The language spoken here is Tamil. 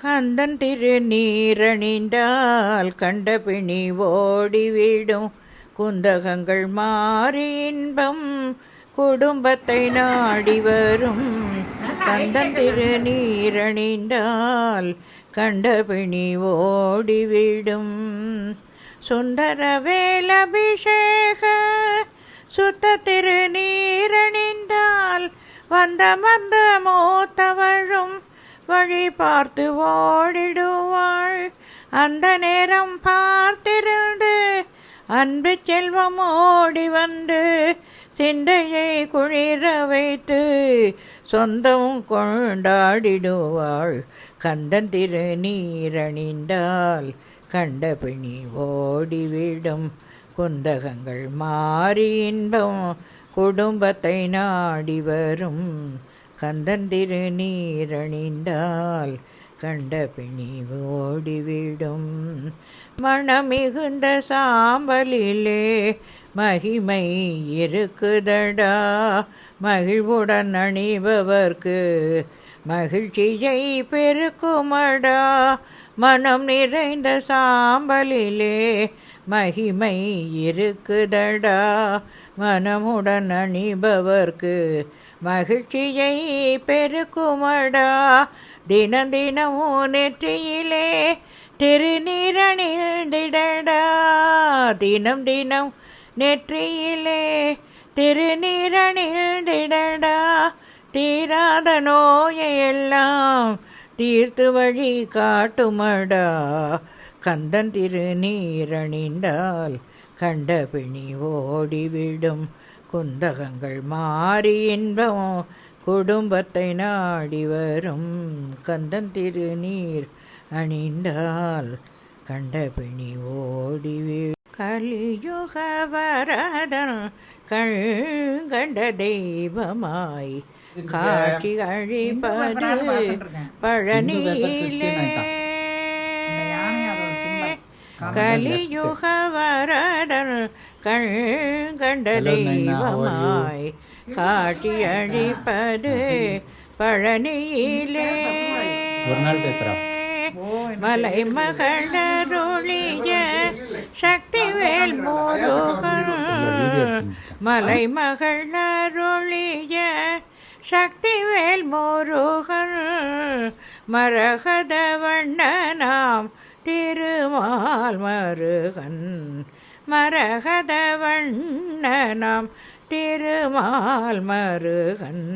கந்தன் திருநீரணிந்தால் கண்டபிணி ஓடிவிடும், குந்தகங்கள் மாறி இன்பம் குடும்பத்தை நாடி வரும். கந்தன் திருநீரணிந்தால் கண்டபிணி ஓடிவிடும். சுந்தரவேல் அபிஷேக சுத்த திருநீரணிந்தால் வந்த மூத்தவழும் வழி பார்த்து ஓடிடுவாள். அந்த நேரம் பார்த்திருந்து அன்பு செல்வம் ஓடி வந்து சிந்தையை குளிர வைத்து சொந்தம் கொண்டாடிடுவாள். கந்தன் திருநீரணிந்தால் கண்டபிணி ஓடிவிடும், குந்தகங்கள் மாறி இன்பம் குடும்பத்தை நாடி வரும். கந்தன் திருநீரணிந்தால் கண்டபிணி ஓடிவிடும். மணமிகுந்த சாம்பலிலே மகிமை இருக்குதடா, மகிழ்வுடன் அணிபவர்க்கு மகிழ்ச்சியை பெருக்குமடா. மனம் நிறைந்த சாம்பலிலே மகிமை இருக்குதடா, மனமுடன் அணிபவர்க்கு மகிழ்ச்சியை பெருக்குமடா. தினம் தினமும் நெற்றியிலே திருநீரணிந்திடடா, தினம் தினம் நெற்றியிலே திருநீரணிந்திடடா. தீராத நோயெல்லாம் தீர்த்து வழி காட்டுமடா. கந்தன் திருநீரணிந்தால் கண்டபிணி ஓடிவிடும், குந்தகங்கள் மாறி இன்பம் குடும்பத்தை நாடி வரும். கந்தன் திருநீர் அணிந்தால் கண்டபிணி ஓடிவிடும். கலியுக வரதன் கண்கண்ட தெய்வமாய் காட்சி அழிப்பது பழனியிலே. கலியுக வரதன் கண்கண்ட தெய்வமாய் காட்சி அழிப்பது பழனியிலே. மலை மகளருளிய சக்திவேல் முருகன், மலை மகளருளிய சக்திவேல் முருகன், மரகத வண்ணனாம் திருமால் மருகன், மரகத வண்ணனாம் திருமால் மருகன்.